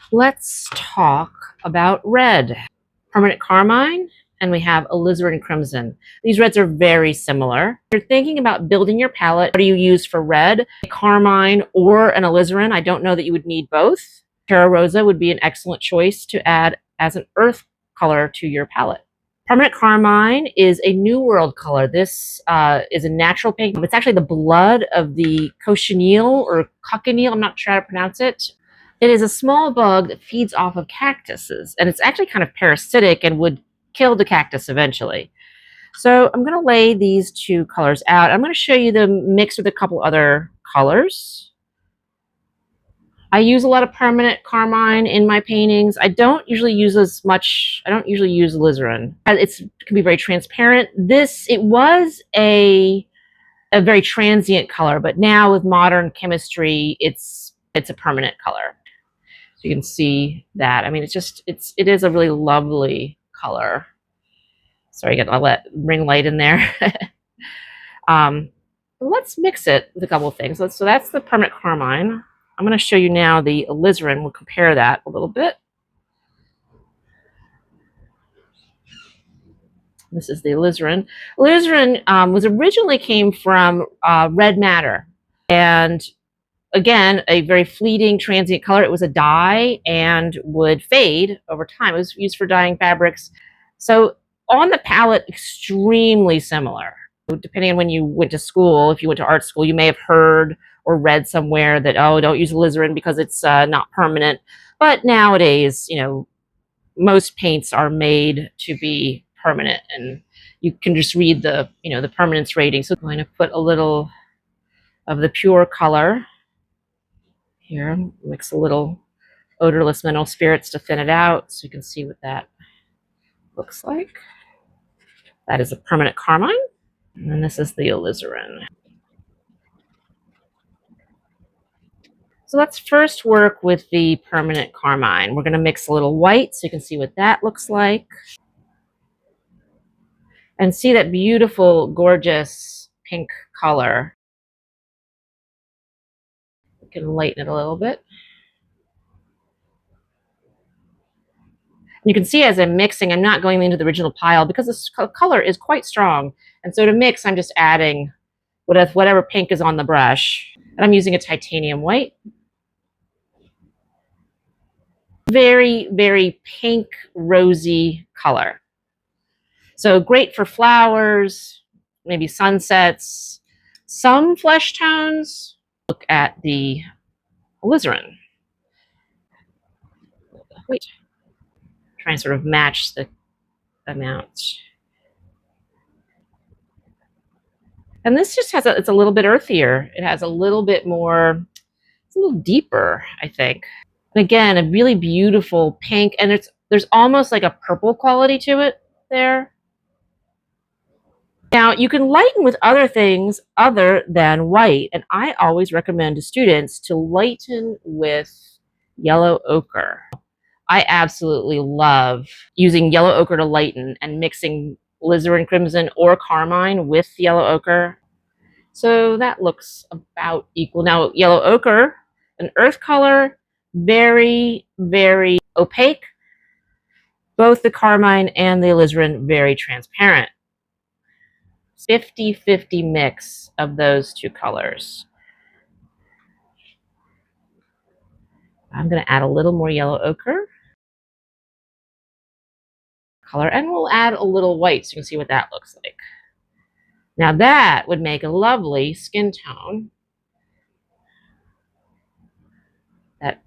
Let's talk about red. Permanent Carmine, and we have Alizarin Crimson. These reds are very similar. If you're thinking about building your palette, what do you use for red? Carmine or an Alizarin. I don't know that you would need both. Terra Rosa would be an excellent choice to add as an earth color to your palette. Permanent Carmine is a New World color. This is a natural pink. It's actually the blood of the cochineal or cochineal. I'm not sure how to pronounce it. It is a small bug that feeds off of cactuses, and it's actually kind of parasitic and would kill the cactus eventually. So I'm going to lay these two colors out. I'm going to show you the mix with a couple other colors. I use a lot of permanent carmine in my paintings. I don't usually use as much. I don't usually use alizarin. It can be very transparent. It was a very transient color, but now with modern chemistry, it's a permanent color. So you can see that. I mean, it is a really lovely color. Sorry, I'll let ring light in there. Let's mix it with a couple of things. So that's the permanent carmine. I'm going to show you now the alizarin. We'll compare that a little bit. This is the alizarin. Alizarin originally came from red matter, and again, a very fleeting, transient color. It was a dye and would fade over time. It was used for dyeing fabrics. So on the palette, extremely similar. Depending on when you went to school, if you went to art school, you may have heard or read somewhere that, oh, don't use alizarin because it's not permanent. But nowadays, most paints are made to be permanent, and you can just read the permanence rating. So I'm going to put a little of the pure color here, mix a little odorless mineral spirits to thin it out so you can see what that looks like. That is a permanent carmine, and then this is the alizarin. So let's first work with the permanent carmine. We're going to mix a little white so you can see what that looks like. And see that beautiful, gorgeous pink color. We can lighten it a little bit. You can see as I'm mixing, I'm not going into the original pile because this color is quite strong. And so to mix, I'm just adding whatever pink is on the brush. And I'm using a titanium white. Very, very pink, rosy color. So great for flowers, maybe sunsets, some flesh tones. Look at the alizarin. Wait. Try and sort of match the amount. And this just it's a little bit earthier. It has a little bit more, it's a little deeper, I think. And again, a really beautiful pink, and there's almost like a purple quality to it there. Now, you can lighten with other things other than white, and I always recommend to students to lighten with yellow ochre. I absolutely love using yellow ochre to lighten and mixing alizarin crimson or carmine with yellow ochre. So that looks about equal. Now, yellow ochre, an earth color, very, very opaque. Both the carmine and the alizarin, very transparent. 50-50 mix of those two colors. I'm going to add a little more yellow ochre color, and we'll add a little white so you can see what that looks like. Now that would make a lovely skin tone. That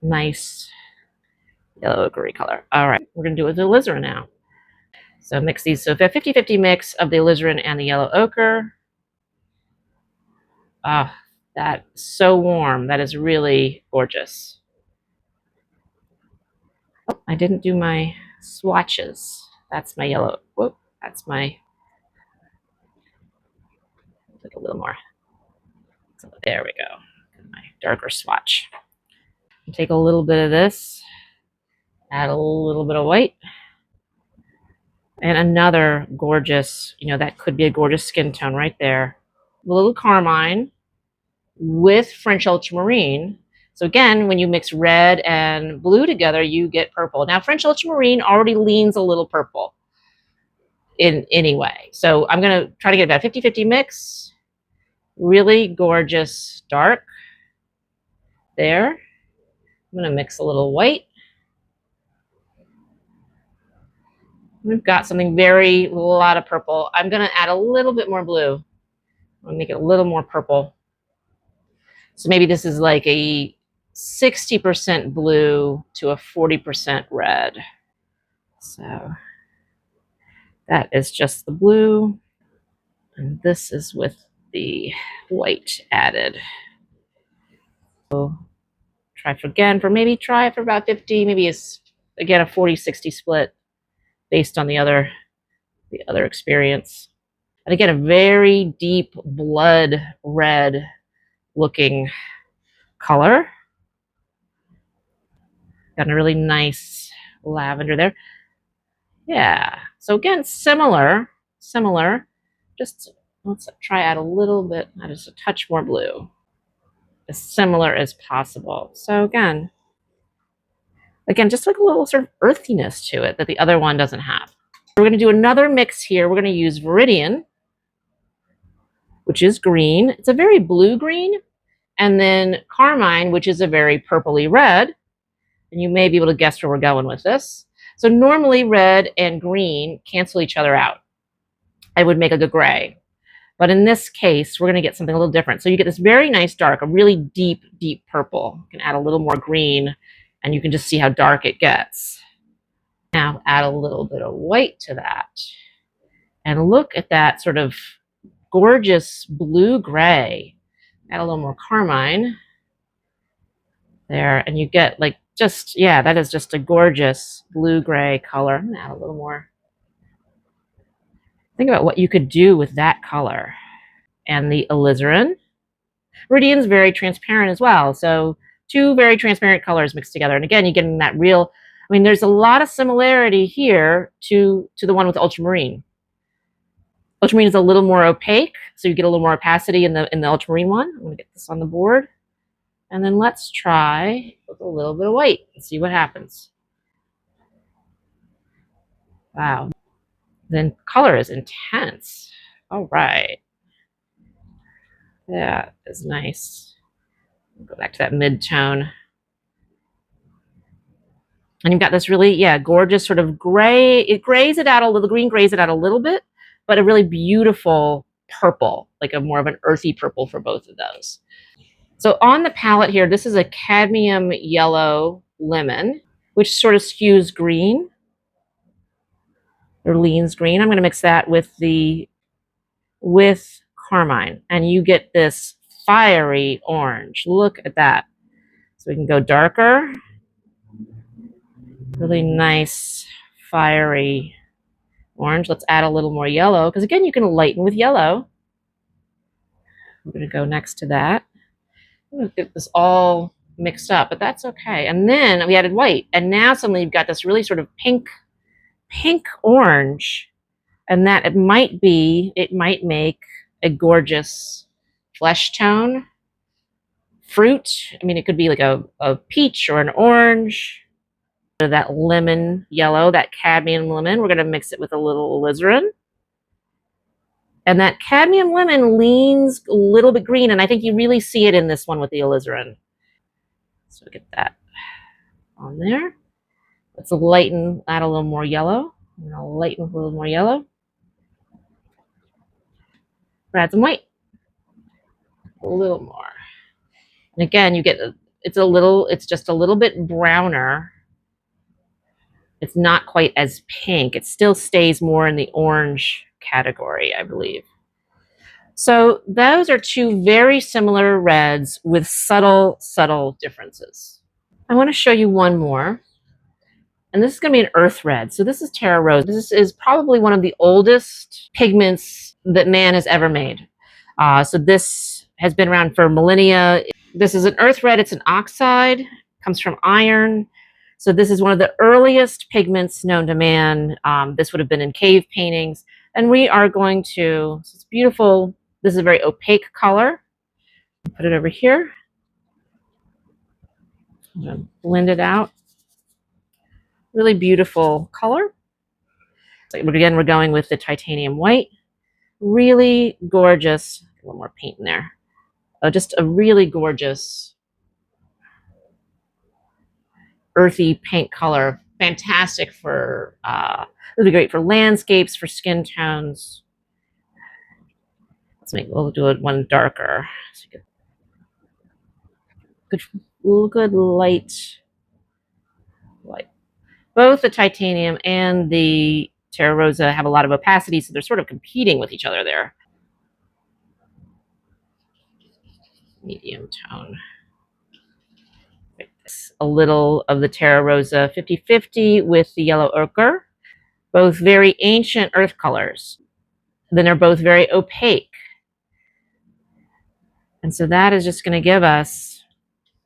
nice yellow ochre color. All right, we're going to do it with the alizarin now. So mix these. So 50-50 mix of the alizarin and the yellow ochre. Ah, that's so warm. That is really gorgeous. Oh, I didn't do my swatches. That's my yellow. Whoop, that's my. Like a little more. So there we go. My darker swatch. Take a little bit of this. Add a little bit of white. And another gorgeous, that could be a gorgeous skin tone right there. A little carmine with French ultramarine. So again, when you mix red and blue together, you get purple. Now, French ultramarine already leans a little purple in any way. So I'm going to try to get about 50-50 mix. Really gorgeous dark there. I'm going to mix a little white. We've got something a lot of purple. I'm going to add a little bit more blue. I'll make it a little more purple. So maybe this is like a 60% blue to a 40% red. So that is just the blue. And this is with the white added. So try it for about 50, maybe it's again a 40-60 split based on the other experience. And again, a very deep blood red looking color. Got a really nice lavender there. Yeah. So again, similar. Just let's try add a little bit, just a touch more blue. As similar as possible. So again, just like a little sort of earthiness to it that the other one doesn't have. We're going to do another mix here. We're going to use Viridian, which is green. It's a very blue green. And then Carmine, which is a very purpley red. And you may be able to guess where we're going with this. So normally red and green cancel each other out. I would make a good gray. But in this case, we're going to get something a little different. So you get this very nice dark, a really deep, deep purple. You can add a little more green, and you can just see how dark it gets. Now add a little bit of white to that. And look at that sort of gorgeous blue-gray. Add a little more Carmine there, and you get like that is just a gorgeous blue-gray color. I'm going to add a little more. Think about what you could do with that color. And the alizarin. Viridian's very transparent as well. So two very transparent colors mixed together. And again, you get in that real, there's a lot of similarity here to the one with ultramarine. Ultramarine is a little more opaque, so you get a little more opacity in the ultramarine one. I'm going to get this on the board. And then let's try with a little bit of white and see what happens. Wow. Then color is intense. All right. That is nice. Go back to that mid-tone. And you've got this really, gorgeous sort of gray. It grays it out a little, the green grays it out a little bit, but a really beautiful purple, like a more of an earthy purple for both of those. So on the palette here, this is a cadmium yellow lemon, which sort of skews green or leans green. I'm going to mix that with Carmine, and you get this fiery orange. Look at that. So we can go darker. Really nice fiery orange. Let's add a little more yellow, because again, you can lighten with yellow. I'm going to go next to that. I'm going to get this all mixed up, but that's okay. And then we added white, and now suddenly you've got this really sort of pink orange, and that it might make a gorgeous flesh tone fruit. It could be like a peach or an orange. That lemon yellow, that cadmium lemon, we're going to mix it with a little alizarin. And that cadmium lemon leans a little bit green, and I think you really see it in this one with the alizarin. So get that on there. Let's lighten, add a little more yellow. I'm going to lighten with a little more yellow. Add some white. A little more. And again, you get, it's just a little bit browner. It's not quite as pink. It still stays more in the orange category, I believe. So those are two very similar reds with subtle differences. I want to show you one more. And this is going to be an earth red. So this is Terra Rosa. This is probably one of the oldest pigments that man has ever made. So this has been around for millennia. This is an earth red. It's an oxide. Comes from iron. So this is one of the earliest pigments known to man. This would have been in cave paintings. And we are going to, so it's beautiful. This is a very opaque color. Put it over here. I'm going to blend it out. Really beautiful color. So again, we're going with the titanium white. Really gorgeous. A little more paint in there. Just a really gorgeous earthy pink color. Fantastic for, it'll be great for landscapes, for skin tones. We'll do it one darker. So good light. Both the titanium and the Terra Rosa have a lot of opacity, so they're sort of competing with each other there. Medium tone. A little of the Terra Rosa 50-50 with the yellow ochre. Both very ancient earth colors. Then they're both very opaque. And so that is just going to give us,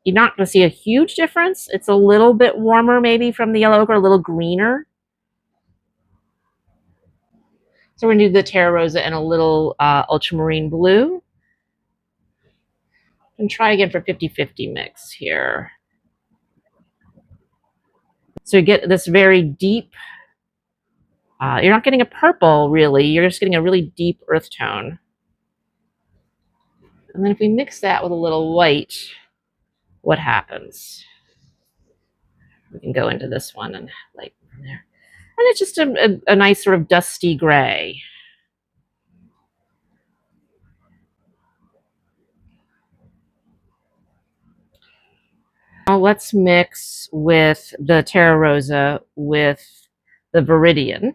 you're not going to see a huge difference. It's a little bit warmer maybe from the yellow ochre, a little greener. So we're going to do the Terra Rosa and a little Ultramarine Blue. And try again for 50-50 mix here. So you get this very deep, you're not getting a purple really, you're just getting a really deep earth tone. And then if we mix that with a little white, what happens? We can go into this one and light from there. And it's just a nice sort of dusty gray. Now let's mix with the Terra Rosa with the Viridian.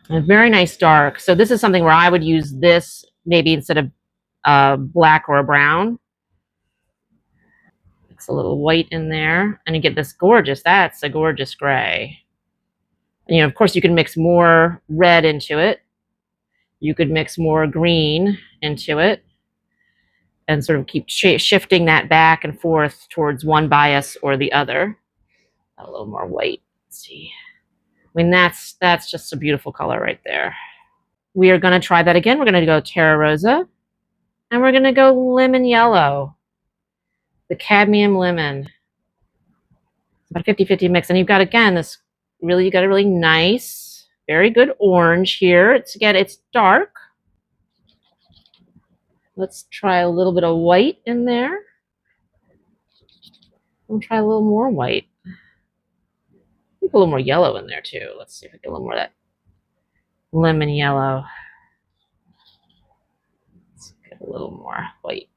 A very nice dark. So this is something where I would use this maybe instead of black or a brown. Mix a little white in there, and you get this gorgeous, that's a gorgeous gray. And, of course, you can mix more red into it. You could mix more green into it and sort of keep shifting that back and forth towards one bias or the other. A little more white. Let's see. I mean, that's just a beautiful color right there. We are going to try that again. We're going to go Terra Rosa, and we're going to go lemon yellow, the Cadmium Lemon. About a 50-50 mix, and you've got, again, this really, you got a really nice, very good orange here. It's dark. Let's try a little bit of white in there. We'll try a little more white. Put a little more yellow in there too. Let's see if we get a little more of that lemon yellow. Let's get a little more white.